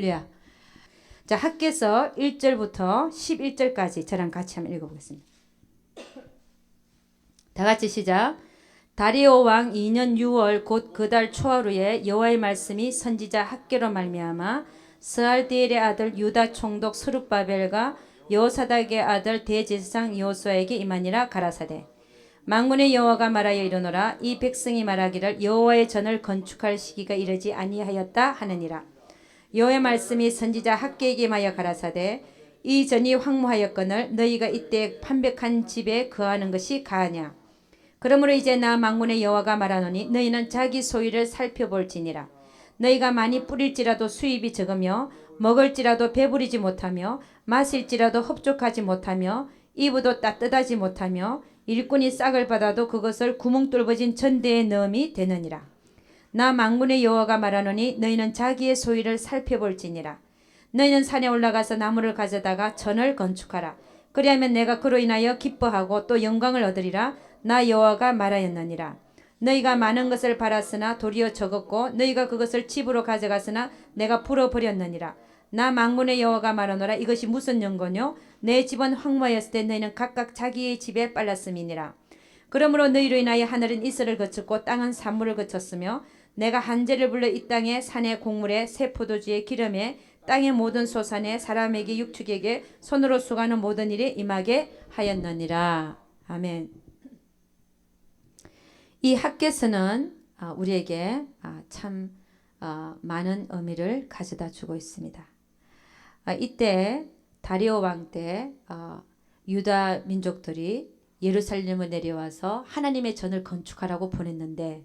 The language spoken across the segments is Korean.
할렐루야. 자, 학개서 1절부터 11절까지 저랑 같이 한번 읽어보겠습니다. 다 같이 시작. 다리오 왕 2년 6월 곧 그 달 초하루에 여호와의 말씀이 선지자 학개로 말미암아 스알디엘의 아들 유다 총독 스룹바벨과 여호사닥의 아들 대제사장 여호수아에게 임하니라. 가라사대 만군의 여호와가 말하여 이르노라. 이 백성이 말하기를 여호와의 전을 건축할 시기가 이르지 아니하였다 하느니라. 여호와의 말씀이 선지자 학개에게 임하여 가라사대 이 전이 황무하였거늘 너희가 이때 판백한 집에 거하는 것이 가하냐. 그러므로 이제 나 만군의 여호와가 말하노니 너희는 자기 소유를 살펴볼지니라. 너희가 많이 뿌릴지라도 수입이 적으며 먹을지라도 배부리지 못하며 마실지라도 흡족하지 못하며 입어도 따뜻하지 못하며 일꾼이 싹을 받아도 그것을 구멍 뚫어진 전대에 넣음이 되느니라. 나 만군의 여호와가 말하노니 너희는 자기의 소유를 살펴볼지니라. 너희는 산에 올라가서 나무를 가져다가 전을 건축하라. 그리하면 내가 그로 인하여 기뻐하고 또 영광을 얻으리라. 나 여호와가 말하였느니라. 너희가 많은 것을 팔았으나 도리어 적었고 너희가 그것을 집으로 가져갔으나 내가 풀어버렸느니라. 나 만군의 여호와가 말하노라. 이것이 무슨 연고뇨? 내 집은 황무하였을 때 너희는 각각 자기의 집에 빨랐음이니라. 그러므로 너희로 인하여 하늘은 이슬을 거쳤고 땅은 산물을 거쳤으며 내가 한재를 불러 이 땅에 산의 곡물에 새 포도주의 기름에 땅의 모든 소산에 사람에게 육축에게 손으로 수고하는 모든 일에 임하게 하였느니라. 아멘. 이 학개서는 우리에게 참 많은 의미를 가져다 주고 있습니다. 이때 다리오 왕 때 유다 민족들이 예루살렘을 내려와서 하나님의 전을 건축하라고 보냈는데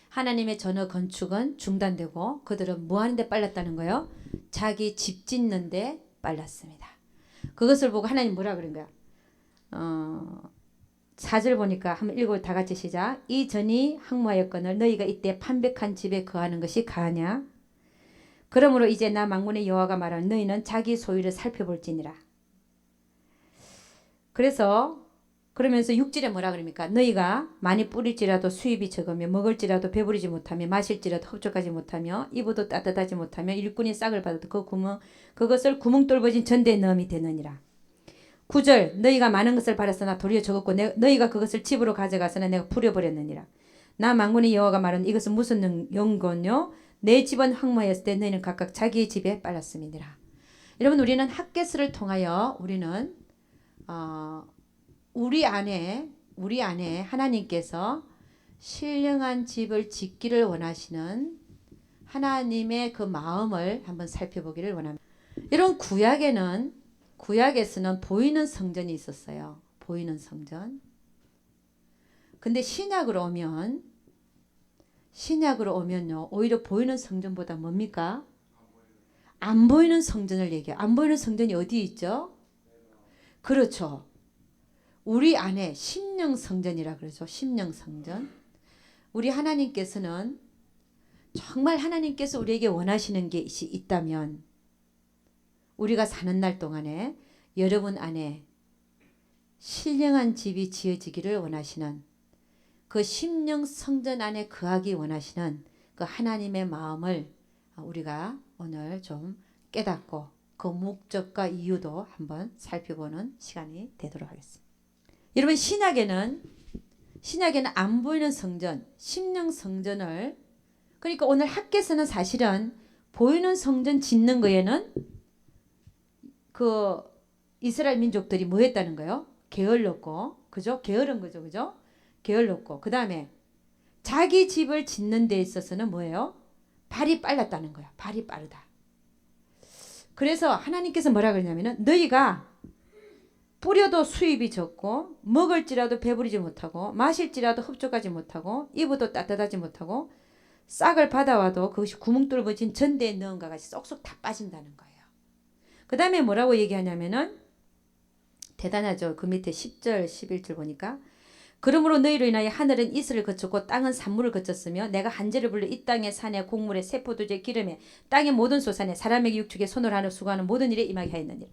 하나님의 전의 건축은 중단되고 그들은 뭐 하는데 빨랐다는 거예요? 자기 집 짓는데 빨랐습니다. 그것을 보고 하나님 뭐라 그런 거야? 4절 보니까 한번 읽어 다 같이 시작. 이 전이 황무하였거늘 너희가 이때 판백한 집에 거하는 것이 가하냐. 그러므로 이제 나 만군의 여호와가 말하는 너희는 자기 소유를 살펴볼지니라. 그러면서 6절에 뭐라 그럽니까? 너희가 많이 뿌릴지라도 수입이 적으며 먹을지라도 배부르지 못하며 마실지라도 흡족하지 못하며 입어도 따뜻하지 못하며 일꾼이 싹을 받아도 그것을 구멍 뚫어진 전대에 넣음이 되느니라. 9절 너희가 많은 것을 팔았으나 도리어 적었고 너희가 그것을 집으로 가져가서는 내가 풀어버렸느니라. 나 만군의 여호와가 말하는 이것은 무슨 연고뇨? 내 집은 황무하였을 때 너희는 각각 자기의 집에 빨랐음이니라. 여러분 우리는 학개서를 통하여 우리는 우리 안에 하나님께서 신령한 집을 짓기를 원하시는 하나님의 그 마음을 한번 살펴보기를 원합니다. 이런 구약에서는 보이는 성전이 있었어요. 보이는 성전. 근데 신약으로 오면요. 오히려 보이는 성전보다 뭡니까? 안 보이는 성전을 얘기해요. 안 보이는 성전이 어디 있죠? 그렇죠. 우리 안에 심령 성전이라 그러죠. 심령 성전. 우리 하나님께서는 정말 하나님께서 우리에게 원하시는 것이 있다면 우리가 사는 날 동안에 여러분 안에 신령한 집이 지어지기를 원하시는 그 심령 성전 안에 거하기 원하시는 그 하나님의 마음을 우리가 오늘 좀 깨닫고 그 목적과 이유도 한번 살펴보는 시간이 되도록 하겠습니다. 여러분 신약에는 안 보이는 성전, 심령 성전을 그러니까 오늘 학개서는 사실은 보이는 성전 짓는 거에는 그 이스라엘 민족들이 뭐 했다는 거예요? 게을렀고, 그죠? 게으른 거죠, 그죠? 게을렀고, 그 다음에 자기 집을 짓는 데 있어서는 뭐예요? 발이 빨랐다는 거야. 발이 빠르다. 그래서 하나님께서 뭐라 그러냐면은 너희가 뿌려도 수입이 적고 먹을지라도 배부르지 못하고 마실지라도 흡족하지 못하고 입어도 따뜻하지 못하고 싹을 받아와도 그것이 구멍 뚫어진 전대에 넣은 것 같이 쏙쏙 다 빠진다는 거예요. 그 다음에 뭐라고 얘기하냐면은 대단하죠. 그 밑에 10절 11절 보니까 그러므로 너희로 인하여 하늘은 이슬을 거쳤고 땅은 산물을 거쳤으며 내가 한재를 불러 이 땅의 산에 곡물에 새 포도주의 기름에 땅의 모든 소산에 사람에게 육축에 손으로 하는 수고하는 모든 일에 임하게 하였느니라.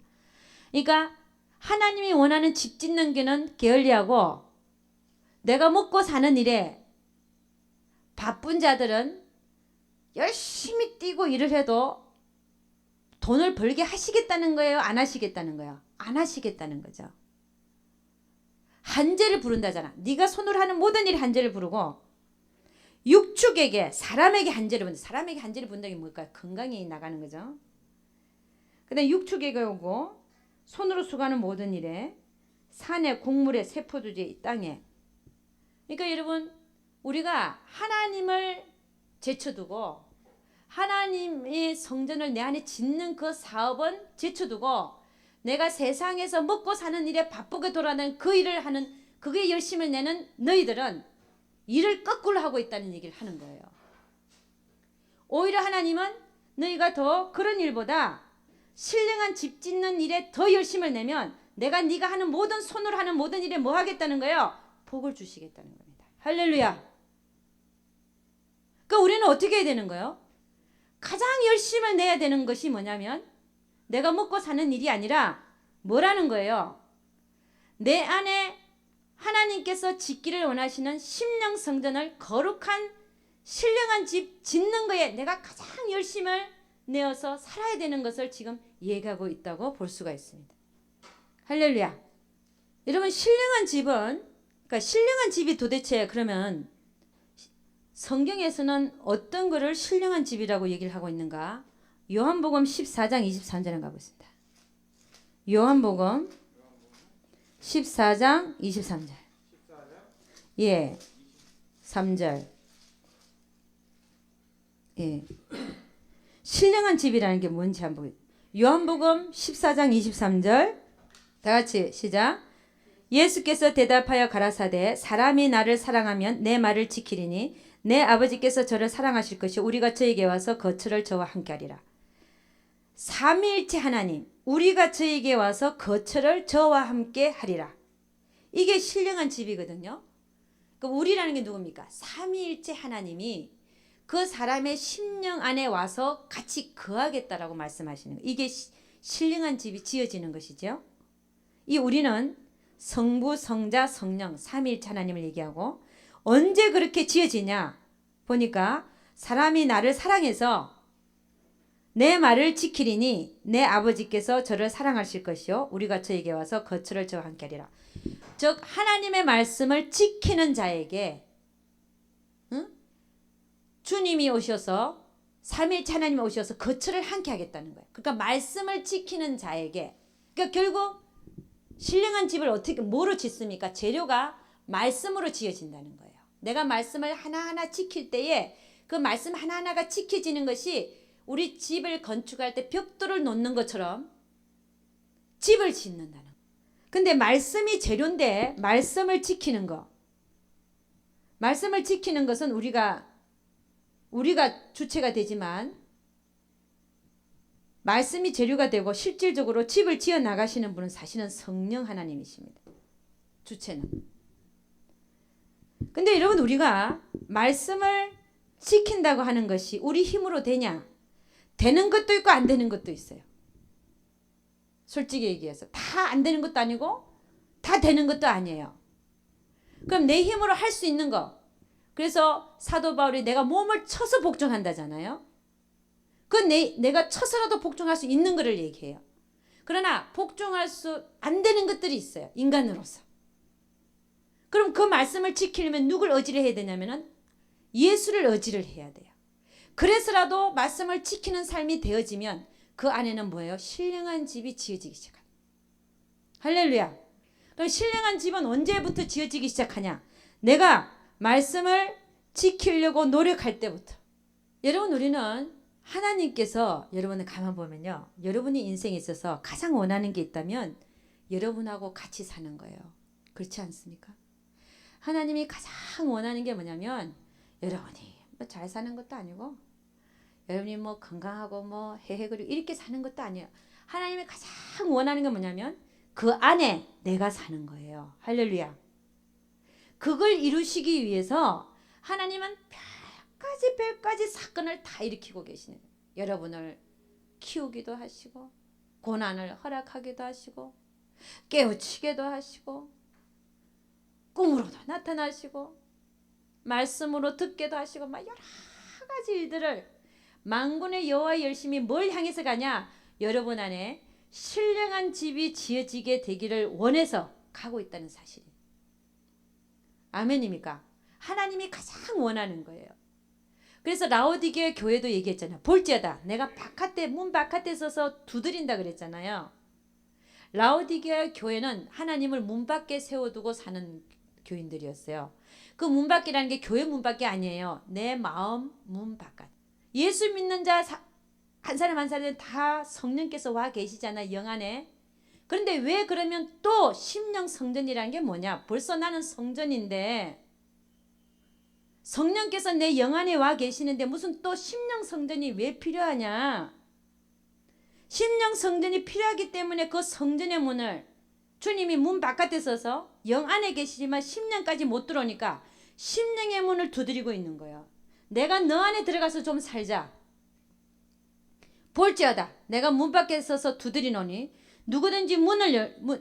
그러니까 하나님이 원하는 집 짓는 게는 게을리하고 내가 먹고 사는 일에 바쁜 자들은 열심히 뛰고 일을 해도 돈을 벌게 하시겠다는 거예요? 안 하시겠다는 거예요? 안 하시겠다는 거죠. 한재를 부른다잖아. 네가 손으로 하는 모든 일이 한재를 부르고 육축에게 사람에게 한재를 부른다. 사람에게 한재를 부른다는 게 뭘까요? 건강이 나가는 거죠. 그 다음에 육축에게 오고 손으로 수고하는 모든 일에 산에 곡물에 세포두지 이 땅에. 그러니까 여러분 우리가 하나님을 제쳐두고 하나님의 성전을 내 안에 짓는 그 사업은 제쳐두고 내가 세상에서 먹고 사는 일에 바쁘게 돌아다니는 그 일을 하는 그게 열심을 내는 너희들은 일을 거꾸로 하고 있다는 얘기를 하는 거예요. 오히려 하나님은 너희가 더 그런 일보다 신령한 집 짓는 일에 더 열심을 내면 내가 네가 하는 모든 손으로 하는 모든 일에 뭐 하겠다는 거예요? 복을 주시겠다는 겁니다. 할렐루야. 그러니까 우리는 어떻게 해야 되는 거예요? 가장 열심을 내야 되는 것이 뭐냐면 내가 먹고 사는 일이 아니라 뭐라는 거예요? 내 안에 하나님께서 짓기를 원하시는 심령 성전을 거룩한 신령한 집 짓는 거에 내가 가장 열심을 내어서 살아야 되는 것을 지금 얘기하고 있다고 볼 수가 있습니다. 할렐루야. 여러분 신령한 집은 그러니까 신령한 집이 도대체 그러면 성경에서는 어떤 것을 신령한 집이라고 얘기를 하고 있는가? 요한복음 14장 23절에 가보겠습니다. 요한복음 14장 23절. 예. 3절. 예. 신령한 집이라는 게 뭔지 한번 보겠습니다. 요한복음 14장 23절. 다 같이 시작. 예수께서 대답하여 가라사대 사람이 나를 사랑하면 내 말을 지키리니 내 아버지께서 저를 사랑하실 것이 우리가 저에게 와서 거처를 저와 함께 하리라. 삼위일체 하나님 우리가 저에게 와서 거처를 저와 함께 하리라. 이게 신령한 집이거든요. 그러니까 우리라는 게 누굽니까? 삼위일체 하나님이 그 사람의 심령 안에 와서 같이 거하겠다라고 말씀하시는 거예요. 이게 신령한 집이 지어지는 것이죠. 이 우리는 성부, 성자, 성령 삼위일체 하나님을 얘기하고 언제 그렇게 지어지냐 보니까 사람이 나를 사랑해서 내 말을 지키리니 내 아버지께서 저를 사랑하실 것이요 우리가 저에게 와서 거처를 저와 함께 하리라. 즉 하나님의 말씀을 지키는 자에게 주님이 오셔서 삼위일체 하나님이 오셔서 거처를 함께 하겠다는 거예요. 그러니까 말씀을 지키는 자에게 그러니까 결국 신령한 집을 어떻게 뭐로 짓습니까? 재료가 말씀으로 지어진다는 거예요. 내가 말씀을 하나하나 지킬 때에 그 말씀 하나하나가 지켜지는 것이 우리 집을 건축할 때 벽돌을 놓는 것처럼 집을 짓는다는 거예요. 근데 말씀이 재료인데 말씀을 지키는 거. 말씀을 지키는 것은 우리가 주체가 되지만 말씀이 재료가 되고 실질적으로 집을 지어 나가시는 분은 사실은 성령 하나님이십니다. 주체는. 근데 여러분 우리가 말씀을 지킨다고 하는 것이 우리 힘으로 되냐? 되는 것도 있고 안 되는 것도 있어요. 솔직히 얘기해서 다 안 되는 것도 아니고 다 되는 것도 아니에요. 그럼 내 힘으로 할 수 있는 거. 그래서 사도 바울이 내가 몸을 쳐서 복종한다잖아요. 그건 내가 쳐서라도 복종할 수 있는 거를 얘기해요. 그러나 복종할 수 안 되는 것들이 있어요. 인간으로서. 그럼 그 말씀을 지키려면 누굴 의지를 해야 되냐면은 예수를 의지를 해야 돼요. 그래서라도 말씀을 지키는 삶이 되어지면 그 안에는 뭐예요? 신령한 집이 지어지기 시작합니다. 할렐루야. 그럼 신령한 집은 언제부터 지어지기 시작하냐? 내가 말씀을 지키려고 노력할 때부터. 여러분 우리는 하나님께서 여러분을 가만 보면요. 여러분이 인생에 있어서 가장 원하는 게 있다면 여러분하고 같이 사는 거예요. 그렇지 않습니까? 하나님이 가장 원하는 게 뭐냐면 여러분이 뭐 잘 사는 것도 아니고 여러분이 뭐 건강하고 뭐 해해그리고 이렇게 사는 것도 아니에요. 하나님이 가장 원하는 게 뭐냐면 그 안에 내가 사는 거예요. 할렐루야. 그걸 이루시기 위해서 하나님은 별가지 사건을 다 일으키고 계시는 거예요. 여러분을 키우기도 하시고 고난을 허락하기도 하시고 깨우치기도 하시고 꿈으로도 나타나시고 말씀으로 듣게도 하시고 막 여러 가지 일들을 만군의 여호와의 열심히 뭘 향해서 가냐? 여러분 안에 신령한 집이 지어지게 되기를 원해서 가고 있다는 사실이에요. 아멘입니까? 하나님이 가장 원하는 거예요. 그래서 라오디게아 교회도 얘기했잖아요. 볼지어다 내가 바깥에 문 바깥에 서서 두드린다 그랬잖아요. 라오디게아 교회는 하나님을 문 밖에 세워두고 사는 교인들이었어요. 그 문 밖이라는 게 교회 문 밖이 아니에요. 내 마음 문 바깥. 예수 믿는 자 한 사람 한 사람은 다 성령께서 와 계시잖아요. 영 안에. 그런데 왜 그러면 또 심령 성전이라는 게 뭐냐? 벌써 나는 성전인데 성령께서 내 영 안에 와 계시는데 무슨 또 심령 성전이 왜 필요하냐? 심령 성전이 필요하기 때문에 그 성전의 문을 주님이 문 바깥에 서서 영 안에 계시지만 심령까지 못 들어오니까 심령의 문을 두드리고 있는 거예요. 내가 너 안에 들어가서 좀 살자. 볼지어다 내가 문 밖에 서서 두드리노니 누구든지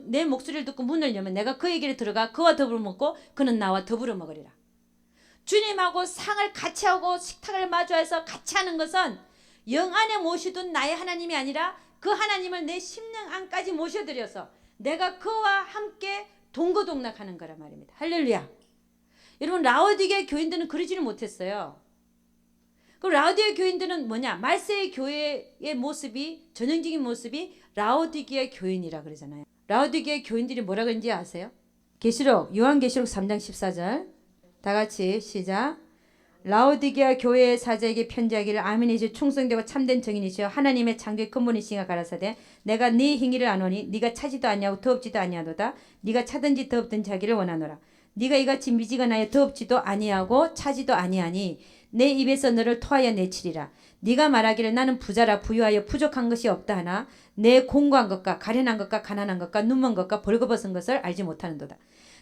내 목소리를 듣고 문을 열면 내가 그에게로 들어가 그와 더불어 먹고 그는 나와 더불어 먹으리라. 주님하고 상을 같이 하고 식탁을 마주해서 같이 하는 것은 영 안에 모셔둔 나의 하나님이 아니라 그 하나님을 내 심령 안까지 모셔드려서 내가 그와 함께 동거동락하는 거란 말입니다. 할렐루야. 여러분 라오디게아 교인들은 그러지를 못했어요. 그 라오디게아 교인들은 뭐냐? 말세의 교회의 모습이 전형적인 모습이 라오디게아 교인이라 그러잖아요. 라오디게아 교인들이 뭐라 그런지 아세요? 계시록 요한계시록 3장 14절 다 같이 시작. 라오디게아 교회의 사자에게 편지하기를 아멘이 주 충성되고 참된 정인이시여 하나님의 창조의 근본이시가 가라사대 내가 네 행위를 아노니 네가 차지도 아니하고 더럽지도 아니하도다. 네가 차든지 더럽든지 하기를 원하노라. 네가 이같이 미지근하여 더럽지도 아니하고 차지도 아니하니 내 입에서 너를 토하여 내치리라. 네가 말하기를 나는 부자라 부유하여 부족한 것이 없다 하나 내 공고한 것과 가련한 것과 가난한 것과 눈먼 것과 벌거벗은 것을 알지 못하는도다.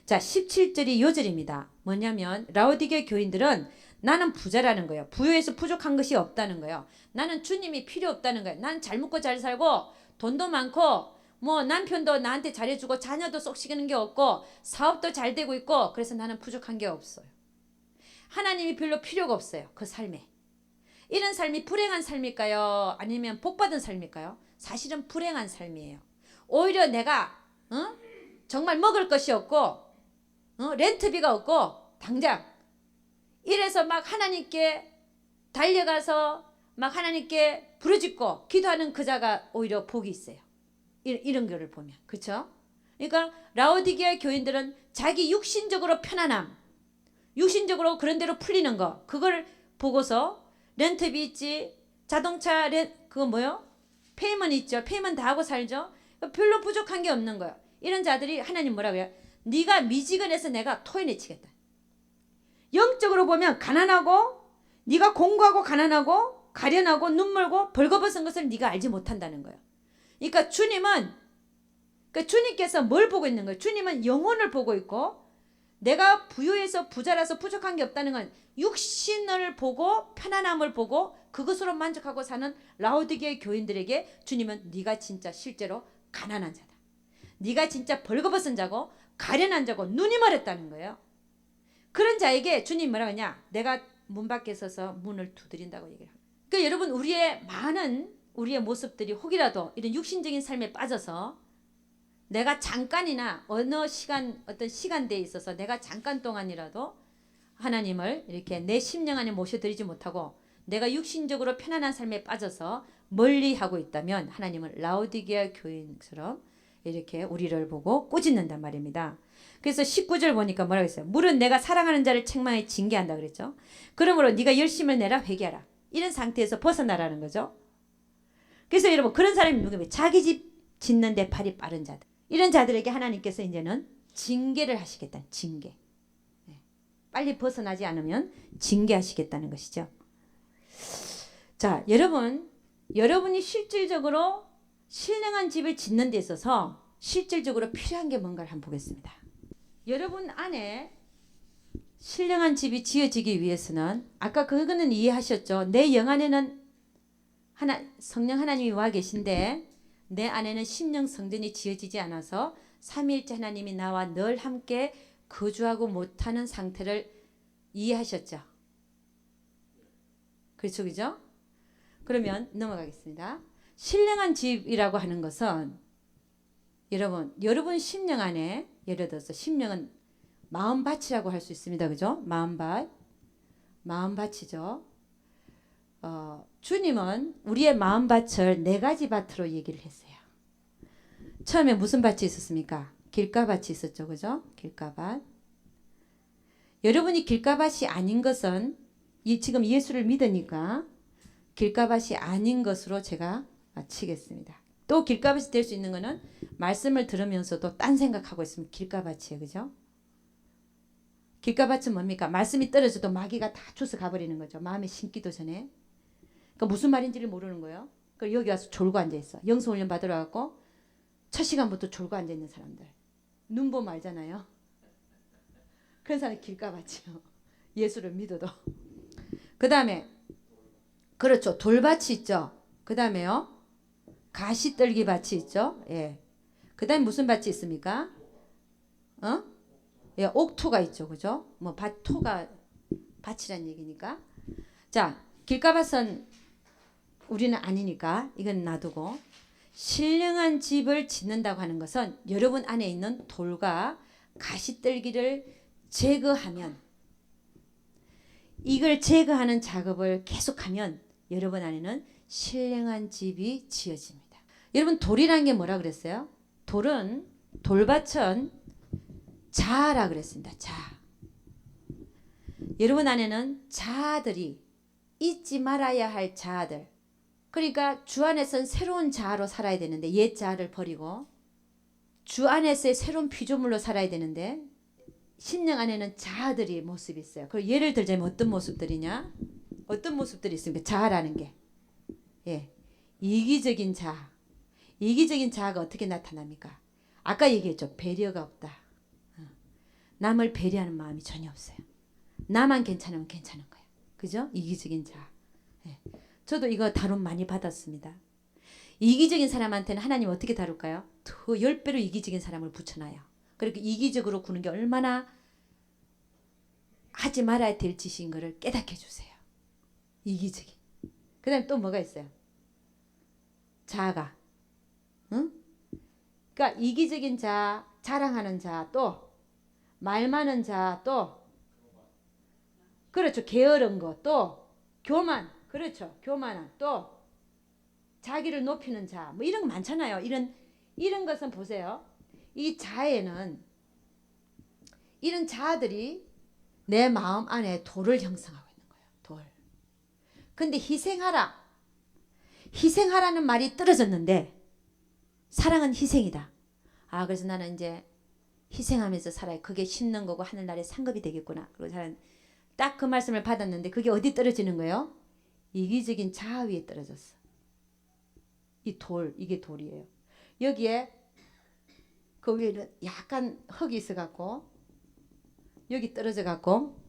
자 17절이 요절입니다. 뭐냐면 라오디게아 교인들은 나는 부자라는 거예요. 부유해서 부족한 것이 없다는 거예요. 나는 주님이 필요 없다는 거예요. 나는 잘 먹고 잘 살고 돈도 많고 뭐 남편도 나한테 잘해주고 자녀도 쏙 시키는 게 없고 사업도 잘 되고 있고 그래서 나는 부족한 게 없어요. 하나님이 별로 필요가 없어요. 그 삶에. 이런 삶이 불행한 삶일까요? 아니면 복받은 삶일까요? 사실은 불행한 삶이에요. 오히려 내가 정말 먹을 것이 없고 렌트비가 없고 당장 이래서 막 하나님께 달려가서 막 하나님께 부르짖고 기도하는 그 자가 오히려 복이 있어요. 이런 거를 보면. 그렇죠? 그러니까 라오디게아 교인들은 자기 육신적으로 편안함, 육신적으로 그런 대로 풀리는 거 그걸 보고서 렌트비 있지, 자동차 그거 뭐요? 페이먼 있죠. 페이먼 다 하고 살죠. 별로 부족한 게 없는 거예요. 이런 자들이 하나님 뭐라고 해요? 네가 미지근해서 내가 토해내치겠다. 영적으로 보면 가난하고 네가 공고하고 가난하고 가련하고 눈멀고 벌거벗은 것을 네가 알지 못한다는 거예요. 그러니까 주님께서 뭘 보고 있는 거예요? 주님은 영혼을 보고 있고 내가 부유해서 부자라서 부족한 게 없다는 건 육신을 보고 편안함을 보고 그것으로 만족하고 사는 라오디게아 교인들에게 주님은 네가 진짜 실제로 가난한 자다. 네가 진짜 벌거벗은 자고 가련한 자고 눈이 멀었다는 거예요. 그런 자에게 주님 뭐라고 하냐? 내가 문 밖에 서서 문을 두드린다고 얘기를 합니다. 그러니까 여러분 우리의 많은 우리의 모습들이 혹이라도 이런 육신적인 삶에 빠져서 내가 잠깐이나 어느 시간 어떤 시간대에 있어서 내가 잠깐 동안이라도 하나님을 이렇게 내 심령 안에 모셔드리지 못하고 내가 육신적으로 편안한 삶에 빠져서 멀리하고 있다면 하나님은 라오디게아 교인처럼 이렇게 우리를 보고 꾸짖는단 말입니다. 그래서 19절 보니까 뭐라고 했어요? 물은 내가 사랑하는 자를 책망에 징계한다 그랬죠. 그러므로 네가 열심을 내라 회개하라. 이런 상태에서 벗어나라는 거죠. 그래서 여러분 그런 사람이 누구예요? 자기 집 짓는데 발이 빠른 자들. 이런 자들에게 하나님께서 이제는 징계를 하시겠다. 징계. 빨리 벗어나지 않으면 징계하시겠다는 것이죠. 자, 여러분이 실질적으로 신령한 집을 짓는 데 있어서 실질적으로 필요한 게 뭔가를 한번 보겠습니다. 여러분 안에 신령한 집이 지어지기 위해서는 아까 그거는 이해하셨죠? 내 영 안에는 성령 하나님이 와 계신데 내 안에는 심령 성전이 지어지지 않아서 삼위일체 하나님이 나와 늘 함께 거주하고 못하는 상태를 이해하셨죠? 그렇죠, 그죠? 그러면 넘어가겠습니다. 신령한 집이라고 하는 것은 여러분 심령 안에 예를 들어서 심령은 마음밭이라고 할 수 있습니다. 그죠? 마음밭이죠. 주님은 우리의 마음밭을 네 가지 밭으로 얘기를 했어요. 처음에 무슨 밭이 있었습니까? 길가밭이 있었죠. 그죠? 길가밭. 여러분이 길가밭이 아닌 것은 지금 예수를 믿으니까 길가밭이 아닌 것으로 제가 마치겠습니다. 또 길가밭이 될 수 있는 것은 말씀을 들으면서도 딴 생각하고 있으면 길가밭이에요. 그죠? 길가밭은 뭡니까? 말씀이 떨어져도 마귀가 다 주워 가버리는 거죠. 마음에 심기도 전에. 그러니까 무슨 말인지를 모르는 거예요. 그러니까 여기 와서 졸고 앉아있어. 영성훈련 받으러 가고 첫 시간부터 졸고 앉아있는 사람들. 눈 보면 알잖아요. 그런 사람이 길가밭이요. 예수를 믿어도. 그 다음에 그렇죠. 돌밭이 있죠. 그 다음에요. 가시떨기 밭이 있죠. 예. 그 다음에 무슨 밭이 있습니까? 예, 옥토가 있죠. 그죠? 뭐 밭토가 밭이란 얘기니까. 자, 길가밭은 우리는 아니니까 이건 놔두고 신령한 집을 짓는다고 하는 것은 여러분 안에 있는 돌과 가시떨기를 제거하면 이걸 제거하는 작업을 계속하면 여러분 안에는 신령한 집이 지어집니다. 여러분 돌이라는 게 뭐라 그랬어요? 돌밭은 자아라 그랬습니다. 자아. 여러분 안에는 자아들이 잊지 말아야 할 자아들. 그러니까 주 안에서는 새로운 자아로 살아야 되는데 옛 자아를 버리고 주 안에서의 새로운 피조물로 살아야 되는데 심령 안에는 자아들이 모습이 있어요. 그리고 예를 들자면 어떤 모습들이냐? 어떤 모습들이 있습니까? 자아라는 게. 예. 이기적인 자아. 이기적인 자아가 어떻게 나타납니까? 아까 얘기했죠. 배려가 없다. 남을 배려하는 마음이 전혀 없어요. 나만 괜찮으면 괜찮은 거예요. 그죠? 이기적인 자아. 예. 저도 이거 다룸 많이 받았습니다. 이기적인 사람한테는 하나님 어떻게 다룰까요? 더 10배로 이기적인 사람을 붙여놔요. 그렇게 이기적으로 구는 게 얼마나 하지 말아야 될 짓인 거를 깨닫게 해주세요. 이기적인. 그 다음에 또 뭐가 있어요? 자아가. 응? 그러니까 이기적인 자아, 자랑하는 자아, 또 말 많은 자아, 또 그렇죠. 게으른 거, 또 교만. 그렇죠. 교만한. 또 자기를 높이는 자. 뭐 이런 거 많잖아요. 이런 것은 보세요. 이 자에는 이런 자아들이 내 마음 안에 돌을 형성하고 있는 거예요. 돌. 근데 희생하라는 말이 떨어졌는데 사랑은 희생이다. 아, 그래서 나는 이제 희생하면서 살아요. 그게 심는 거고 하늘나라에 상급이 되겠구나. 그리고 저는 딱 그 말씀을 받았는데 그게 어디 떨어지는 거예요? 이기적인 자아 위에 떨어졌어. 이게 돌이에요. 여기에 그 위에는 약간 흙이 있어갖고 여기 떨어져갖고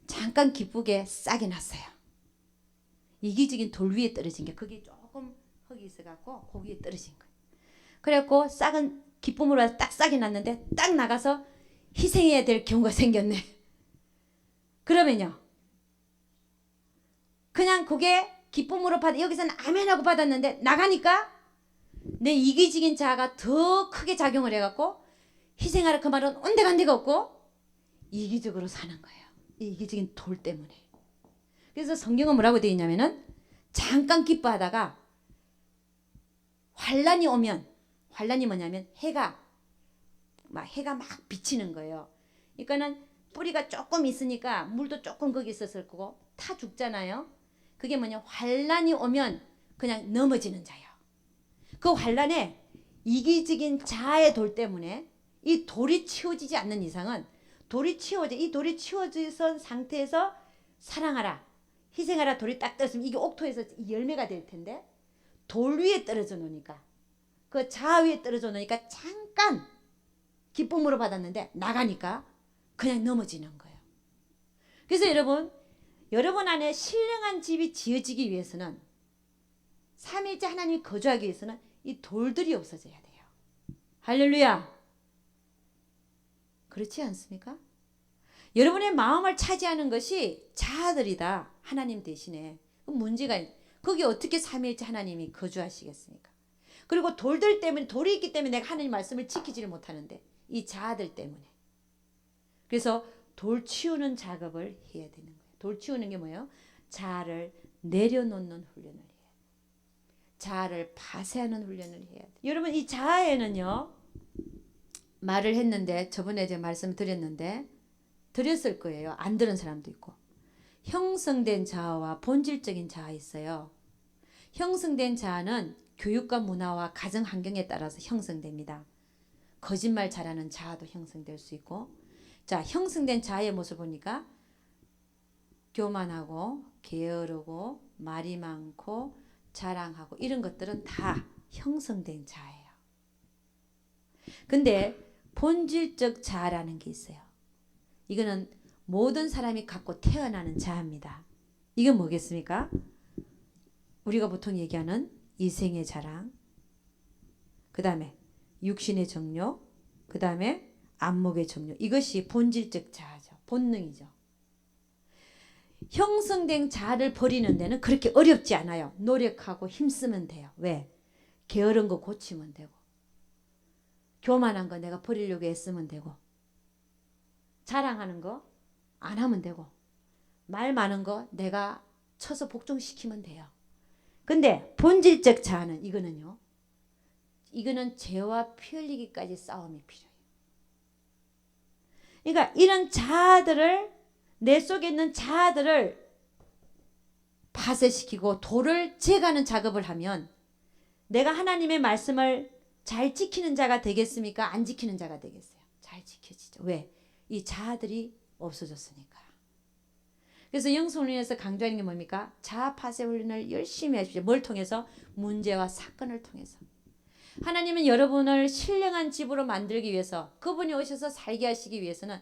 잠깐 기쁘게 싹이 났어요. 이기적인 돌 위에 떨어진 게 그게 조금 흙이 있어갖고 그 위에 떨어진 거예요. 그래갖고 싹은 기쁨으로 딱 싹이 났는데 딱 나가서 희생해야 될 경우가 생겼네. 그러면요. 그냥 그게 기쁨으로 여기서는 아멘하고 받았는데 나가니까 내 이기적인 자아가 더 크게 작용을 해갖고 희생하라 그 말은 온데간데가 없고 이기적으로 사는 거예요. 이 이기적인 돌 때문에. 그래서 성경은 뭐라고 되어 있냐면은 잠깐 기뻐하다가 환란이 오면 환란이 뭐냐면 해가 막 비치는 거예요. 그러니까는 뿌리가 조금 있으니까 물도 조금 거기 있었을 거고 타 죽잖아요. 그게 뭐냐 환란이 오면 그냥 넘어지는 자예요. 그 환란에 이기적인 자아의 돌 때문에 이 돌이 치워지지 않는 이상은 이 돌이 치워진 상태에서 사랑하라 희생하라 돌이 딱 떨어지면 이게 옥토에서 열매가 될 텐데 돌 위에 떨어져 놓으니까 그 자아 위에 떨어져 놓으니까 잠깐 기쁨으로 받았는데 나가니까 그냥 넘어지는 거예요. 그래서 여러분 안에 신령한 집이 지어지기 위해서는 삼위일체 하나님이 거주하기 위해서는 이 돌들이 없어져야 돼요. 할렐루야. 그렇지 않습니까? 여러분의 마음을 차지하는 것이 자아들이다. 하나님 대신에. 문제가 거기 어떻게 삼위일체 하나님이 거주하시겠습니까? 그리고 돌들 때문에, 돌이 있기 때문에 내가 하나님 말씀을 지키지를 못하는데, 이 자아들 때문에. 그래서 돌 치우는 작업을 해야 되는 거예요. 돌 치우는 게 뭐예요? 자아를 내려놓는 훈련을 해야 돼요. 자아를 파쇄하는 훈련을 해야 돼요. 여러분, 이 자아에는요, 말을 했는데, 저번에 제가 말씀드렸는데, 드렸을 거예요. 안 들은 사람도 있고. 형성된 자아와 본질적인 자아 있어요. 형성된 자아는 교육과 문화와 가정 환경에 따라서 형성됩니다. 거짓말 잘하는 자아도 형성될 수 있고, 자, 형성된 자아의 모습 보니까 교만하고 게으르고 말이 많고 자랑하고 이런 것들은 다 형성된 자아예요. 근데 본질적 자아라는 게 있어요. 이거는 모든 사람이 갖고 태어나는 자아입니다. 이건 뭐겠습니까? 우리가 보통 얘기하는 이생의 자랑, 그 다음에 육신의 정욕, 그 다음에 안목의 정욕. 이것이 본질적 자아죠. 본능이죠. 형성된 자아를 버리는 데는 그렇게 어렵지 않아요. 노력하고 힘쓰면 돼요. 왜? 게으른 거 고치면 되고, 교만한 거 내가 버리려고 애쓰면 되고, 자랑하는 거 안 하면 되고, 말 많은 거 내가 쳐서 복종시키면 돼요. 근데 본질적 자아는 이거는요, 이거는 죄와 피 흘리기까지 싸움이 필요해요. 그러니까 이런 자아들을, 내 속에 있는 자아들을 파쇄시키고 돌을 제거하는 작업을 하면 내가 하나님의 말씀을 잘 지키는 자가 되겠습니까? 안 지키는 자가 되겠어요? 잘 지켜지죠. 왜? 이 자아들이 없어졌으니까. 그래서 영성훈련에서 강조하는 게 뭡니까? 자아 파쇄 훈련을 열심히 하십시오. 뭘 통해서? 문제와 사건을 통해서. 하나님은 여러분을 신령한 집으로 만들기 위해서, 그분이 오셔서 살게 하시기 위해서는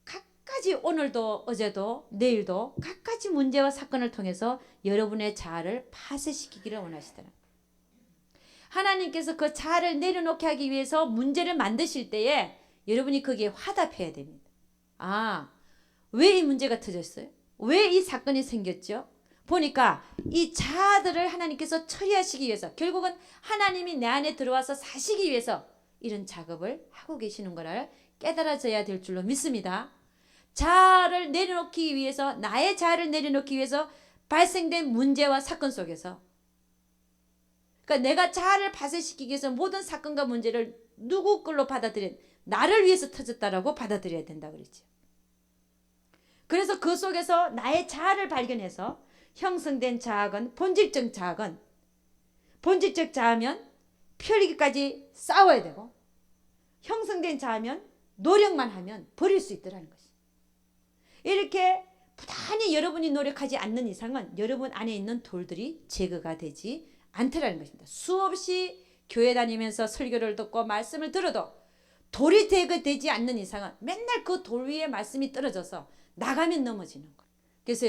각가지, 오늘도 어제도 내일도 각가지 문제와 사건을 통해서 여러분의 자아를 파쇄시키기를 원하시더라. 하나님께서 그 자아를 내려놓게 하기 위해서 문제를 만드실 때에 여러분이 거기에 화답해야 됩니다. 아, 왜 이 문제가 터졌어요? 왜 이 사건이 생겼죠? 보니까 이 자아들을 하나님께서 처리하시기 위해서, 결국은 하나님이 내 안에 들어와서 사시기 위해서 이런 작업을 하고 계시는 거를 깨달아져야 될 줄로 믿습니다. 자아를 내려놓기 위해서, 나의 자아를 내려놓기 위해서 발생된 문제와 사건 속에서, 그러니까 내가 자아를 파쇄시키기 위해서 모든 사건과 문제를 누구 걸로 받아들인, 나를 위해서 터졌다라고 받아들여야 된다 그랬죠. 그래서 그 속에서 나의 자아를 발견해서 형성된 자아건, 본질적 자아건, 본질적 자아면 피 흘리기까지 싸워야 되고, 형성된 자아면 노력만 하면 버릴 수 있더라는 것이. 이렇게 부단히 여러분이 노력하지 않는 이상은 여러분 안에 있는 돌들이 제거가 되지 않더라는 것입니다. 수없이 교회 다니면서 설교를 듣고 말씀을 들어도 돌이 제거되지 않는 이상은 맨날 그 돌 위에 말씀이 떨어져서 나가면 넘어지는 거예요. 그래서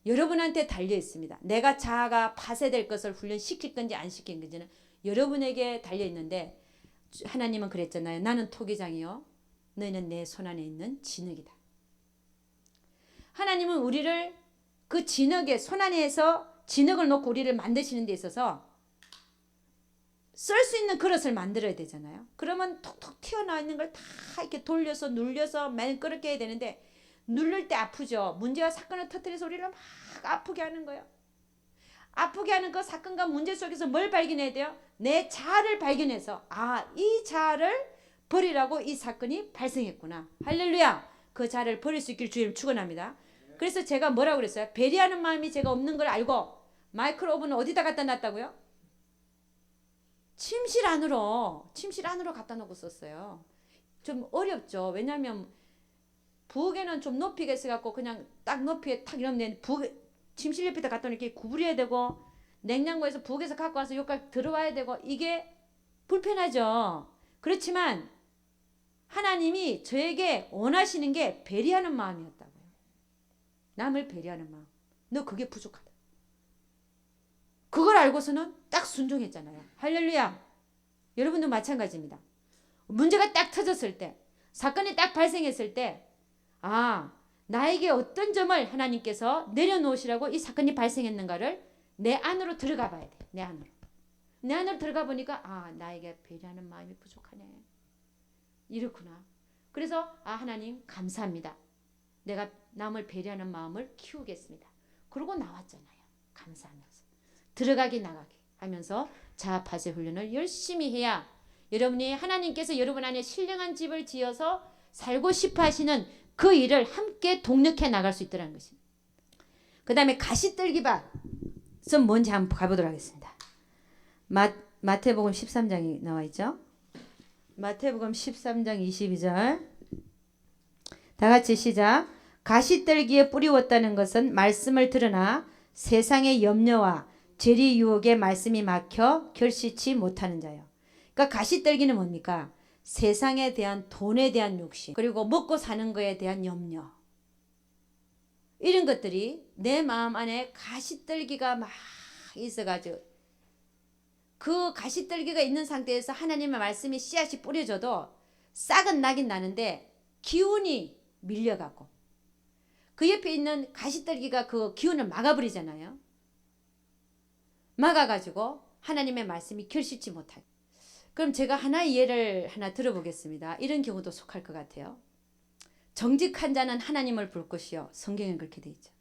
여러분한테 달려 있습니다. 내가 자아가 파쇄될 것을 훈련시킬 건지 안 시킬 건지는 여러분에게 달려 있는데, 하나님은 그랬잖아요. 나는 토기장이요, 너희는 내 손안에 있는 진흙이다. 하나님은 우리를 그 진흙에, 손안에서 진흙을 놓고 우리를 만드시는 데 있어서 쓸 수 있는 그릇을 만들어야 되잖아요. 그러면 톡톡 튀어나와 있는 걸 다 이렇게 돌려서 눌려서 매끄럽게 해야 되는데, 누를 때 아프죠. 문제와 사건을 터뜨려서 우리를 막 아프게 하는 거예요. 아프게 하는 그 사건과 문제 속에서 뭘 발견해야 돼요? 내 자아를 발견해서, 아, 이 자아를 버리라고 이 사건이 발생했구나. 할렐루야. 그 자아를 버릴 수 있길 주님 축원합니다. 그래서 제가 뭐라고 그랬어요? 배려하는 마음이 제가 없는 걸 알고 마이크로 오븐을 어디다 갖다 놨다고요? 침실 안으로 갖다 놓고 썼어요. 좀 어렵죠. 왜냐하면 부엌에는 좀 높이가 있어갖고 그냥 딱 높이에 탁 이러면 침실 옆에다 갖다 놓고 구부려야 되고, 냉장고에서 부엌에서 갖고 와서 여기까지 들어와야 되고, 이게 불편하죠. 그렇지만 하나님이 저에게 원하시는 게 배려하는 마음이었다고요. 남을 배려하는 마음. 너 그게 부족하다. 그걸 알고서는 딱 순종했잖아요. 할렐루야. 여러분도 마찬가지입니다. 문제가 딱 터졌을 때, 사건이 딱 발생했을 때, 아, 나에게 어떤 점을 하나님께서 내려놓으시라고 이 사건이 발생했는가를 내 안으로 들어가 봐야 돼. 내 안으로. 내 안으로 들어가 보니까 나에게 배려하는 마음이 부족하네. 이렇구나. 그래서 하나님 감사합니다. 내가 남을 배려하는 마음을 키우겠습니다. 그러고 나왔잖아요. 감사하면서. 들어가기 나가기 하면서 자아파쇄 훈련을 열심히 해야 여러분이 하나님께서 여러분 안에 신령한 집을 지어서 살고 싶어 하시는 그 일을 함께 동력해 나갈 수 있다는 것입니다. 그 다음에 가시떨기밭은 뭔지 한번 가보도록 하겠습니다. 마태복음 13장이 나와 있죠. 마태복음 13장 22절 다 같이 시작. 가시떨기에 뿌리웠다는 것은 말씀을 들으나 세상의 염려와 죄리 유혹에 말씀이 막혀 결실치 못하는 자요. 그러니까 가시떨기는 뭡니까? 세상에 대한 돈에 대한 욕심, 그리고 먹고 사는 거에 대한 염려, 이런 것들이 내 마음 안에 가시떨기가 막 있어가지고 그 가시떨기가 있는 상태에서 하나님의 말씀이 씨앗이 뿌려져도 싹은 나긴 나는데 기운이 밀려가고 그 옆에 있는 가시떨기가 그 기운을 막아버리잖아요. 막아가지고 하나님의 말씀이 결실치 못하게. 그럼 제가 하나의 예를 하나 들어보겠습니다. 이런 경우도 속할 것 같아요. 정직한 자는 하나님을 볼 것이요. 성경에 그렇게 돼 있죠.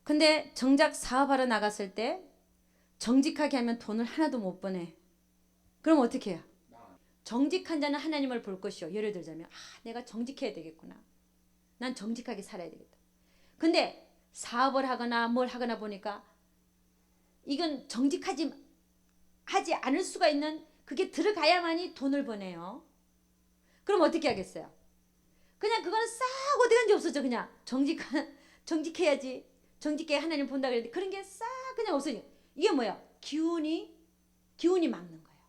근데 정작 사업하러 나갔을 때 정직하게 하면 돈을 하나도 못 버네. 그럼 어떻게 해요? 정직한 자는 하나님을 볼 것이요. 예를 들자면 내가 정직해야 되겠구나. 난 정직하게 살아야 되겠다. 근데 사업을 하거나 뭘 하거나 보니까 이건 하지 않을 수가 있는, 그게 들어가야만이 돈을 버네요. 그럼 어떻게 하겠어요? 그냥 그거는 싹 어디 간지 없어져. 그냥 정직해야지. 정직해 하나님 본다 그랬는데 그런 게 싹 그냥 없어져. 이게 뭐야? 기운이 막는 거예요.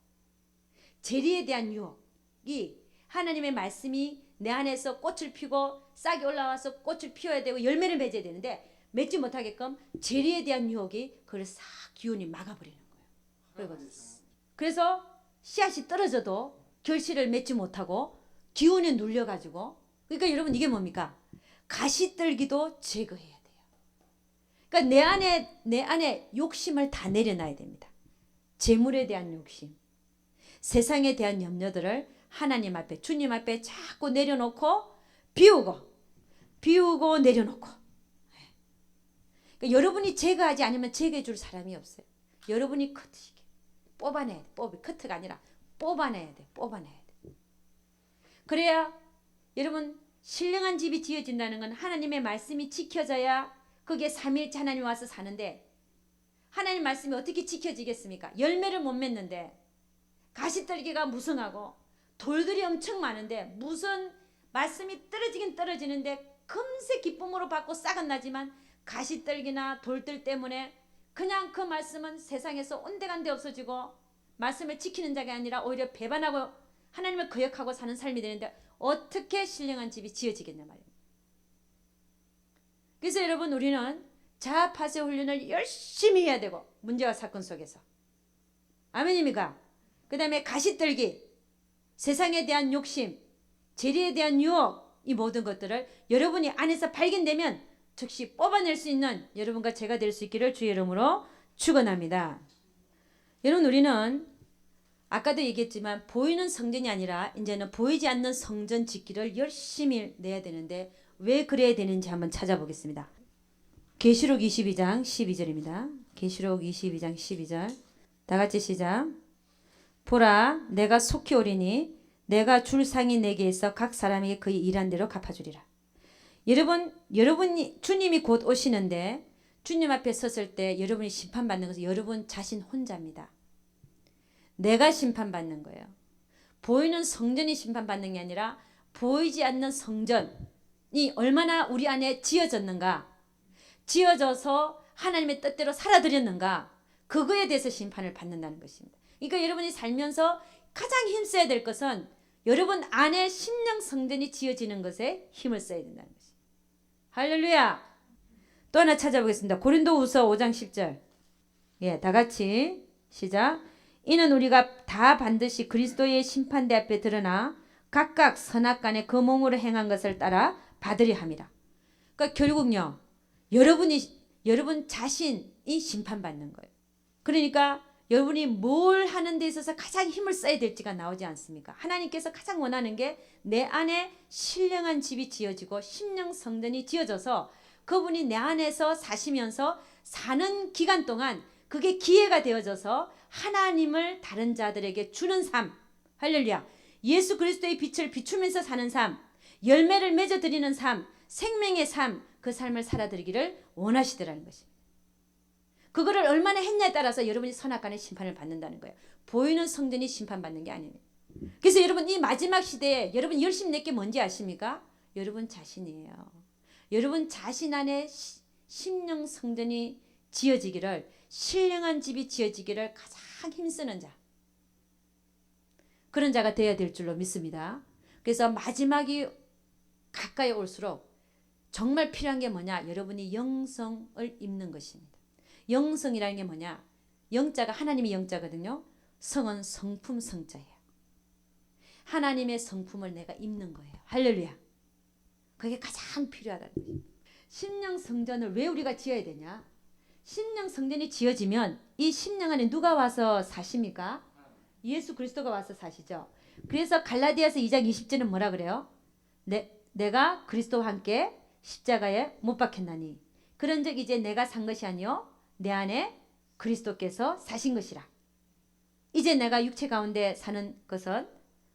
재리에 대한 유혹이, 하나님의 말씀이 내 안에서 꽃을 피고 싹이 올라와서 꽃을 피워야 되고 열매를 맺어야 되는데 맺지 못하게끔 재리에 대한 유혹이 그걸 싹 기운이 막아버리는 거예요. 그래서 씨앗이 떨어져도 결실을 맺지 못하고 기운에 눌려가지고, 그러니까 여러분 이게 뭡니까? 가시떨기도 제거해야 돼요. 그러니까 내 안에 욕심을 다 내려놔야 됩니다. 재물에 대한 욕심, 세상에 대한 염려들을 하나님 앞에, 주님 앞에 자꾸 내려놓고 비우고 내려놓고. 그러니까 여러분이 제거하지 않으면 제거해 줄 사람이 없어요. 여러분이 뽑아내야 돼. 커트가 아니라 뽑아내야 돼. 그래야 여러분 신령한 집이 지어진다는 건 하나님의 말씀이 지켜져야 그게 삼위일체 하나님 와서 사는데, 하나님 말씀이 어떻게 지켜지겠습니까? 열매를 못 맺는데, 가시떨기가 무성하고 돌들이 엄청 많은데 무슨 말씀이 떨어지긴 떨어지는데 금세 기쁨으로 받고 싹은 나지만 가시떨기나 돌들 때문에 그냥 그 말씀은 세상에서 온데간데 없어지고 말씀을 지키는 자가 아니라 오히려 배반하고 하나님을 거역하고 사는 삶이 되는데 어떻게 신령한 집이 지어지겠냐 말입니다. 그래서 여러분 우리는 자아파쇄 훈련을 열심히 해야 되고, 문제와 사건 속에서. 아멘입니까? 그 다음에 가시떨기, 세상에 대한 욕심, 재리에 대한 유혹, 이 모든 것들을 여러분이 안에서 발견되면 즉시 뽑아낼 수 있는 여러분과 제가 될 수 있기를 주의 이름으로 축원합니다. 여러분 우리는 아까도 얘기했지만 보이는 성전이 아니라 이제는 보이지 않는 성전 짓기를 열심히 내야 되는데 왜 그래야 되는지 한번 찾아보겠습니다. 계시록 22장 12절입니다. 계시록 22장 12절 다 같이 시작. 보라 내가 속히 오리니 내가 줄 상이 내게 있어 각 사람에게 그의 일한 대로 갚아주리라. 여러분이 주님이 곧 오시는데 주님 앞에 섰을 때 여러분이 심판받는 것은 여러분 자신 혼자입니다. 내가 심판받는 거예요. 보이는 성전이 심판받는 게 아니라 보이지 않는 성전이 얼마나 우리 안에 지어졌는가, 지어져서 하나님의 뜻대로 살아들였는가, 그거에 대해서 심판을 받는다는 것입니다. 그러니까 여러분이 살면서 가장 힘써야 될 것은 여러분 안에 심령 성전이 지어지는 것에 힘을 써야 된다는 것입니다. 할렐루야. 또 하나 찾아보겠습니다. 고린도후서 5장 10절. 다 같이 시작. 이는 우리가 다 반드시 그리스도의 심판대 앞에 드러나 각각 선악간에 그 몸으로 행한 것을 따라 받으려 함이라. 그러니까 결국요. 여러분 자신이 심판받는 거예요. 그러니까 여러분이 뭘 하는 데 있어서 가장 힘을 써야 될지가 나오지 않습니까? 하나님께서 가장 원하는 게 내 안에 신령한 집이 지어지고 심령 성전이 지어져서 그분이 내 안에서 사시면서 사는 기간 동안 그게 기회가 되어져서 하나님을 다른 자들에게 주는 삶. 할렐루야. 예수 그리스도의 빛을 비추면서 사는 삶. 열매를 맺어드리는 삶. 생명의 삶. 그 삶을 살아드리기를 원하시더라는 것입니다. 그거를 얼마나 했냐에 따라서 여러분이 선악간의 심판을 받는다는 거예요. 보이는 성전이 심판받는 게 아닙니다. 그래서 여러분 이 마지막 시대에 여러분 열심히 낼 게 뭔지 아십니까? 여러분 자신이에요. 여러분 자신 안에 심령 성전이 지어지기를, 신령한 집이 지어지기를 가장 힘쓰는 자. 그런 자가 되어야 될 줄로 믿습니다. 그래서 마지막이 가까이 올수록 정말 필요한 게 뭐냐? 여러분이 영성을 입는 것입니다. 영성이라는 게 뭐냐? 영자가 하나님의 영자거든요. 성은 성품 성자예요. 하나님의 성품을 내가 입는 거예요. 할렐루야. 그게 가장 필요하다는 거예요. 심령 성전을 왜 우리가 지어야 되냐? 심령 성전이 지어지면 이 심령 안에 누가 와서 사십니까? 예수 그리스도가 와서 사시죠. 그래서 갈라디아서 2장 20절은 뭐라 그래요? 내가 그리스도와 함께 십자가에 못 박혔나니 그런즉 이제 내가 산 것이 아니요 내 안에 그리스도께서 사신 것이라. 이제 내가 육체 가운데 사는 것은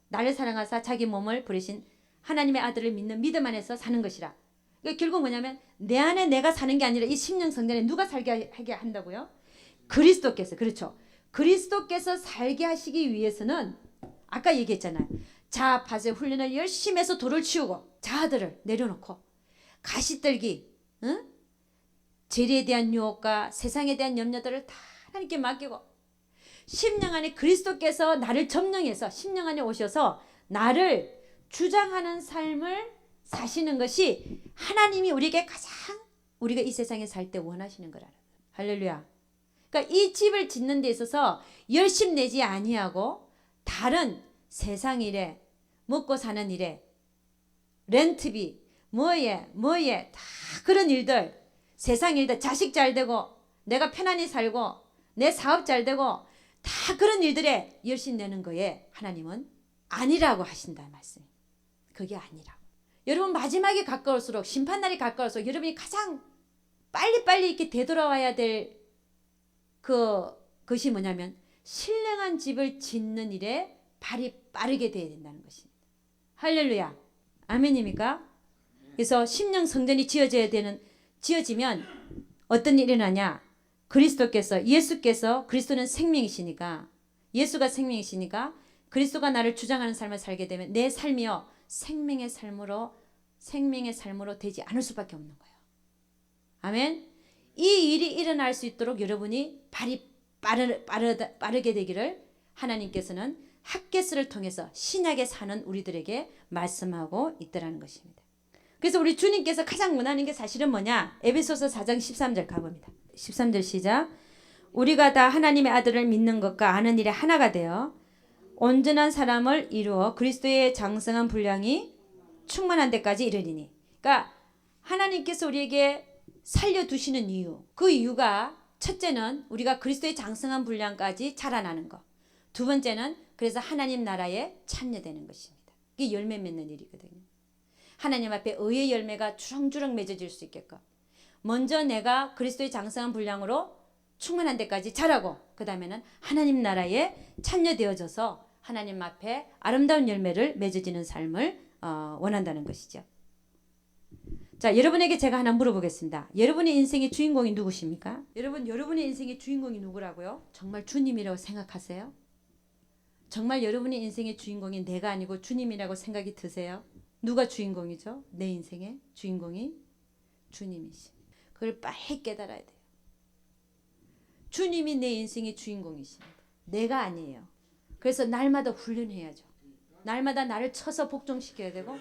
나를 사랑하사 자기 몸을 부리신 하나님의 아들을 믿는 믿음 안에서 사는 것이라. 그러니까 결국 뭐냐면 내 안에 내가 사는 게 아니라 이 심령 성전에 누가 살게 하게 한다고요? 그리스도께서. 그렇죠. 그리스도께서 살게 하시기 위해서는 아까 얘기했잖아요. 자아 밭의 훈련을 열심히 해서 돌을 치우고 자아들을 내려놓고 가시떨기, 응? 재리에 대한 유혹과 세상에 대한 염려들을 다 하나님께 맡기고 심령 안에 그리스도께서 나를 점령해서 심령 안에 오셔서 나를 주장하는 삶을 사시는 것이 하나님이 우리에게 가장 우리가 이 세상에 살 때 원하시는 거라. 할렐루야. 그러니까 이 집을 짓는 데 있어서 열심 내지 아니하고 다른 세상 일에 먹고 사는 일에 렌트비 뭐에 다 그런 일들 세상 일들 자식 잘 되고 내가 편안히 살고 내 사업 잘 되고 다 그런 일들에 열심 내는 거에 하나님은 아니라고 하신다 말씀. 그게 아니라고. 여러분 마지막에 가까울수록 심판날이 가까울수록 여러분이 가장 빨리빨리 이렇게 되돌아와야 될 그것이 뭐냐면 신령한 집을 짓는 일에 발이 빠르게 돼야 된다는 것입니다. 할렐루야. 아멘입니까? 그래서 심령 성전이 지어지면 어떤 일이 일어나냐? 예수께서 그리스도는 생명이시니까 예수가 생명이시니까 그리스도가 나를 주장하는 삶을 살게 되면 내 삶이요 생명의 삶으로 되지 않을 수밖에 없는 거예요. 아멘. 이 일이 일어날 수 있도록 여러분이 발이 빠르게 되기를 하나님께서는 핫게스를 통해서 신약에 사는 우리들에게 말씀하고 있더라는 것입니다. 그래서 우리 주님께서 가장 원하는 게 사실은 뭐냐? 에베소서 4장 13절 가봅니다. 13절 시작. 우리가 다 하나님의 아들을 믿는 것과 아는 일에 하나가 되어 온전한 사람을 이루어 그리스도의 장성한 분량이 충만한 데까지 이르리니. 그러니까 하나님께서 우리에게 살려두시는 이유. 그 이유가 첫째는 우리가 그리스도의 장성한 분량까지 자라나는 것. 두 번째는 그래서 하나님 나라에 참여되는 것입니다. 이게 열매 맺는 일이거든요. 하나님 앞에 의의 열매가 주렁주렁 맺어질 수 있게끔. 먼저 내가 그리스도의 장성한 분량으로 충만한 데까지 자라고 그 다음에는 하나님 나라에 참여되어져서 하나님 앞에 아름다운 열매를 맺어지는 삶을 원한다는 것이죠. 자, 여러분에게 제가 하나 물어보겠습니다. 여러분의 인생의 주인공이 누구십니까? 여러분의 인생의 주인공이 누구라고요? 정말 주님이라고 생각하세요? 정말 여러분의 인생의 주인공이 내가 아니고 주님이라고 생각이 드세요? 누가 주인공이죠? 내 인생의 주인공이 주님이십니다. 그걸 빨리 깨달아야 돼요. 주님이 내 인생의 주인공이십니다. 내가 아니에요. 그래서 날마다 훈련해야죠. 날마다 나를 쳐서 복종시켜야 되고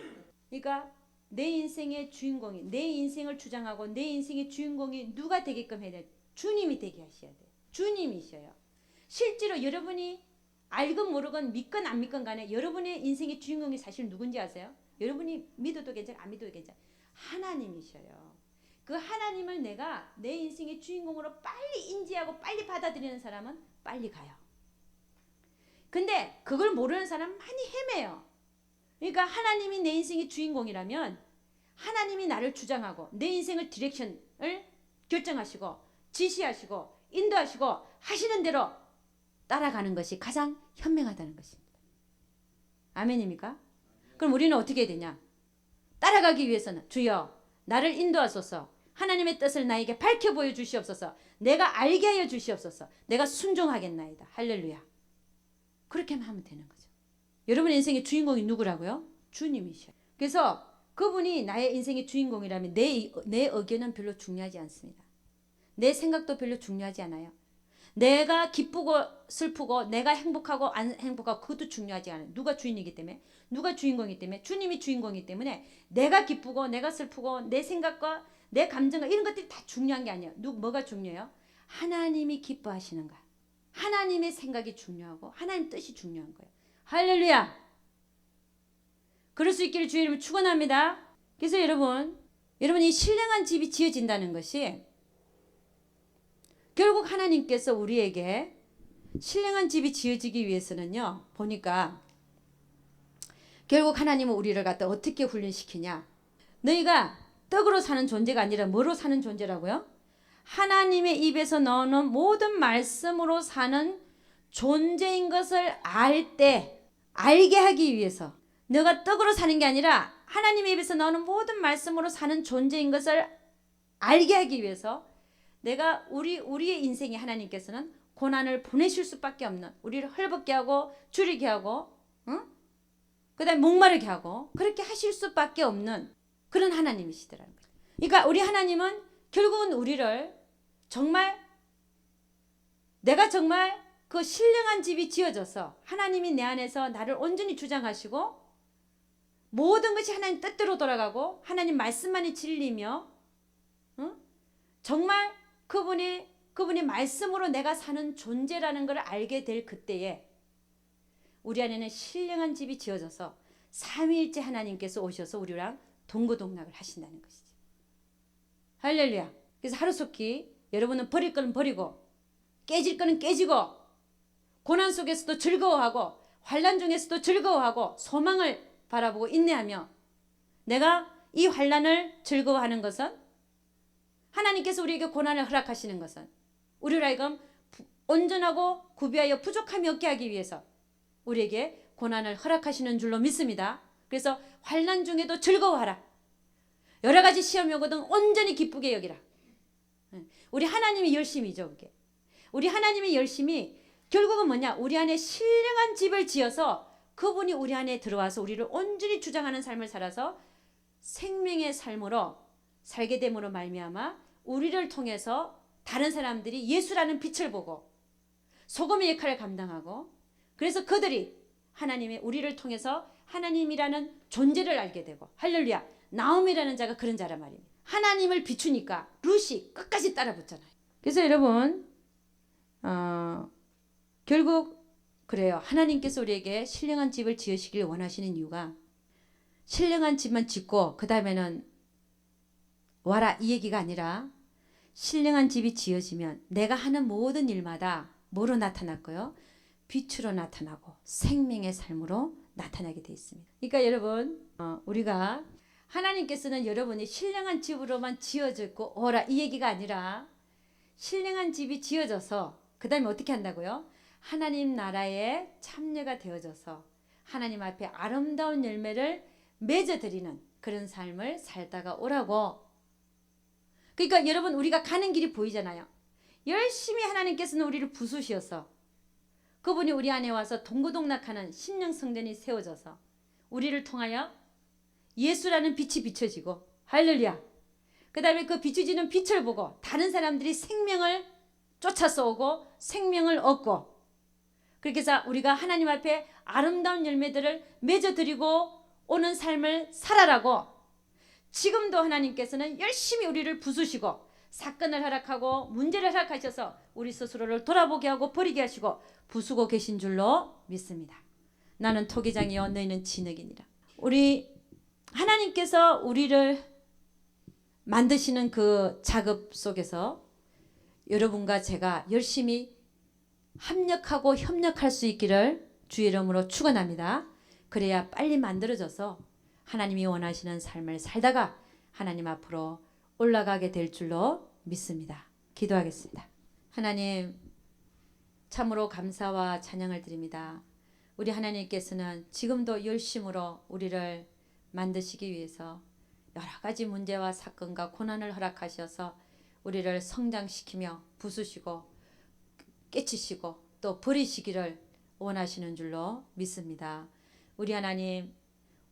그러니까 내 인생의 주인공이 내 인생을 주장하고 내 인생의 주인공이 누가 되게끔 해야 돼? 주님이 되게 하셔야 돼요. 주님이셔요. 실제로 여러분이 알건 모르건 믿건 안 믿건 간에 여러분의 인생의 주인공이 사실 누군지 아세요? 여러분이 믿어도 괜찮아 안 믿어도 괜찮아. 하나님이셔요. 그 하나님을 내가 내 인생의 주인공으로 빨리 인지하고 빨리 받아들이는 사람은 빨리 가요. 근데 그걸 모르는 사람은 많이 헤매요. 그러니까 하나님이 내 인생의 주인공이라면 하나님이 나를 주장하고 내 인생을 디렉션을 결정하시고 지시하시고 인도하시고 하시는 대로 따라가는 것이 가장 현명하다는 것입니다. 아멘입니까? 그럼 우리는 어떻게 해야 되냐? 따라가기 위해서는 주여 나를 인도하소서. 하나님의 뜻을 나에게 밝혀 보여주시옵소서. 내가 알게 하여 주시옵소서. 내가 순종하겠나이다. 할렐루야. 그렇게만 하면 되는 거죠. 여러분 인생의 주인공이 누구라고요? 주님이셔요. 그래서 그분이 나의 인생의 주인공이라면 내 의견은 별로 중요하지 않습니다. 내 생각도 별로 중요하지 않아요. 내가 기쁘고 슬프고 내가 행복하고 안 행복하고 그것도 중요하지 않아요. 누가 주인이기 때문에, 누가 주인공이기 때문에, 주님이 주인공이기 때문에 내가 기쁘고 내가 슬프고 내 생각과 내 감정과 이런 것들이 다 중요한 게 아니에요. 뭐가 중요해요? 하나님이 기뻐하시는가, 하나님의 생각이 중요하고 하나님 뜻이 중요한 거예요. 할렐루야. 그럴 수 있기를 주의 이름으로 축원합니다. 그래서 여러분이 신령한 집이 지어진다는 것이 결국 하나님께서 우리에게 신령한 집이 지어지기 위해서는요. 보니까 결국 하나님은 우리를 갖다 어떻게 훈련시키냐. 너희가 떡으로 사는 존재가 아니라 뭐로 사는 존재라고요? 하나님의 입에서 나오는 모든 말씀으로 사는 존재인 것을 알게 하기 위해서, 너가 떡으로 사는 게 아니라 하나님의 입에서 나오는 모든 말씀으로 사는 존재인 것을 알게 하기 위해서 내가 우리의 인생에 하나님께서는 고난을 보내실 수밖에 없는, 우리를 헐벗게 하고 줄이게 하고 그다음에 목마르게 하고 그렇게 하실 수밖에 없는 그런 하나님이시더라는 거예요. 그러니까 우리 하나님은 결국은 우리를 내가 정말 그 신령한 집이 지어져서 하나님이 내 안에서 나를 온전히 주장하시고 모든 것이 하나님 뜻대로 돌아가고 하나님 말씀만이 진리며 정말 그분이 말씀으로 내가 사는 존재라는 걸 알게 될 그때에 우리 안에는 신령한 집이 지어져서 삼위일체 하나님께서 오셔서 우리랑 동고동락을 하신다는 것이죠. 할렐루야. 그래서 하루속히 여러분은 버릴 거는 버리고 깨질 거는 깨지고 고난 속에서도 즐거워하고 환난 중에서도 즐거워하고 소망을 바라보고 인내하며, 내가 이 환난을 즐거워하는 것은 하나님께서 우리에게 고난을 허락하시는 것은 우리를 하여금 온전하고 구비하여 부족함이 없게 하기 위해서 우리에게 고난을 허락하시는 줄로 믿습니다. 그래서 환난 중에도 즐거워하라. 여러 가지 시험이 오거든 온전히 기쁘게 여기라. 우리 하나님의 열심이죠. 그게. 우리 하나님의 열심이 결국은 뭐냐? 우리 안에 신령한 집을 지어서 그분이 우리 안에 들어와서 우리를 온전히 주장하는 삶을 살아서 생명의 삶으로 살게 됨으로 말미암아 우리를 통해서 다른 사람들이 예수라는 빛을 보고 소금의 역할을 감당하고, 그래서 그들이 하나님의 우리를 통해서 하나님이라는 존재를 알게 되고, 할렐루야, 나옴이라는 자가 그런 자란 말입니다. 하나님을 비추니까 룻이 끝까지 따라 붙잖아요. 그래서 여러분 결국 그래요. 하나님께서 우리에게 신령한 집을 지으시길 원하시는 이유가 신령한 집만 짓고 그 다음에는 와라 이 얘기가 아니라, 신령한 집이 지어지면 내가 하는 모든 일마다 뭐로 나타났고요? 빛으로 나타나고 생명의 삶으로 나타나게 되어 있습니다. 그러니까 여러분 우리가 하나님께서는 여러분이 신령한 집으로만 지어졌고 오라 이 얘기가 아니라, 신령한 집이 지어져서 그 다음에 어떻게 한다고요? 하나님 나라의 참여가 되어져서 하나님 앞에 아름다운 열매를 맺어드리는 그런 삶을 살다가 오라고. 그러니까 여러분 우리가 가는 길이 보이잖아요. 열심히 하나님께서는 우리를 부수셔서 그분이 우리 안에 와서 동고동락하는 신령 성전이 세워져서 우리를 통하여 예수라는 빛이 비춰지고, 할렐루야, 그 다음에 그 비춰지는 빛을 보고 다른 사람들이 생명을 쫓아서 오고 생명을 얻고, 그렇게 해서 우리가 하나님 앞에 아름다운 열매들을 맺어드리고 오는 삶을 살아라고. 지금도 하나님께서는 열심히 우리를 부수시고 사건을 허락하고 문제를 허락하셔서 우리 스스로를 돌아보게 하고 버리게 하시고 부수고 계신 줄로 믿습니다. 나는 토기장이요 너희는 진흙이니라. 우리 하나님께서 우리를 만드시는 그 작업 속에서 여러분과 제가 열심히 합력하고 협력할 수 있기를 주의 이름으로 축원합니다. 그래야 빨리 만들어져서 하나님이 원하시는 삶을 살다가 하나님 앞으로 올라가게 될 줄로 믿습니다. 기도하겠습니다. 하나님, 참으로 감사와 찬양을 드립니다. 우리 하나님께서는 지금도 열심으로 우리를 만드시기 위해서 여러 가지 문제와 사건과 고난을 허락하셔서 우리를 성장시키며 부수시고 깨치시고 또 버리시기를 원하시는 줄로 믿습니다. 우리 하나님,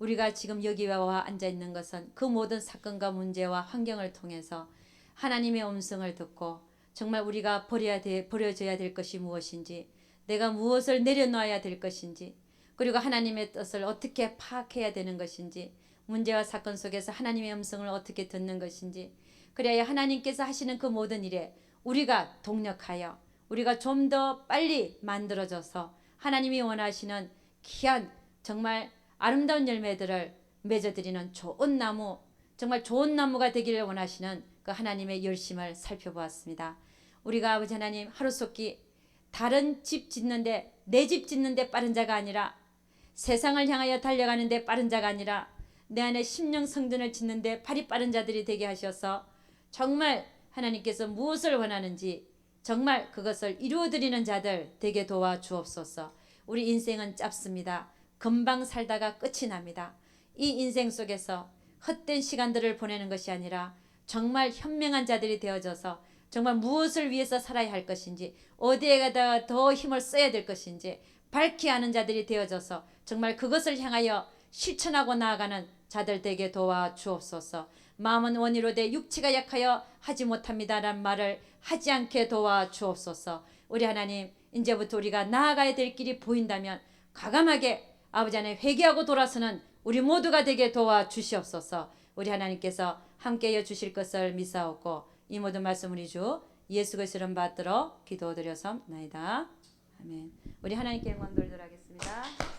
우리가 지금 여기 와 앉아 있는 것은 그 모든 사건과 문제와 환경을 통해서 하나님의 음성을 듣고 정말 우리가 버려져야 될 것이 무엇인지, 내가 무엇을 내려놔야 될 것인지, 그리고 하나님의 뜻을 어떻게 파악해야 되는 것인지, 문제와 사건 속에서 하나님의 음성을 어떻게 듣는 것인지, 그래야 하나님께서 하시는 그 모든 일에 우리가 동력하여 우리가 좀 더 빨리 만들어져서 하나님이 원하시는 귀한 정말 아름다운 열매들을 맺어드리는 좋은 나무, 정말 좋은 나무가 되기를 원하시는 그 하나님의 열심을 살펴보았습니다. 우리가 아버지 하나님 하루속히 다른 집 짓는데, 내 집 짓는데 빠른 자가 아니라, 세상을 향하여 달려가는데 빠른 자가 아니라 내 안에 심령 성전을 짓는데 발이 빠른 자들이 되게 하셔서 정말 하나님께서 무엇을 원하는지 정말 그것을 이루어드리는 자들 되게 도와 주옵소서. 우리 인생은 짧습니다. 금방 살다가 끝이 납니다. 이 인생 속에서 헛된 시간들을 보내는 것이 아니라 정말 현명한 자들이 되어져서 정말 무엇을 위해서 살아야 할 것인지, 어디에다가 더 힘을 써야 될 것인지 밝히 아는 자들이 되어져서 정말 그것을 향하여 실천하고 나아가는 자들 되게 도와 주옵소서. 마음은 원이로되 육체가 약하여 하지 못합니다라는 말을 하지 않게 도와 주옵소서. 우리 하나님, 이제부터 우리가 나아가야 될 길이 보인다면 과감하게 아버지 안에 회개하고 돌아서는 우리 모두가 되게 도와 주시옵소서. 우리 하나님께서 함께하여 주실 것을 믿사옵고 이 모든 말씀 우리 주 예수 그리스도 이름 받들어 기도드려서나이다. 아멘. 우리 하나님께 영광 돌리도록 하겠습니다.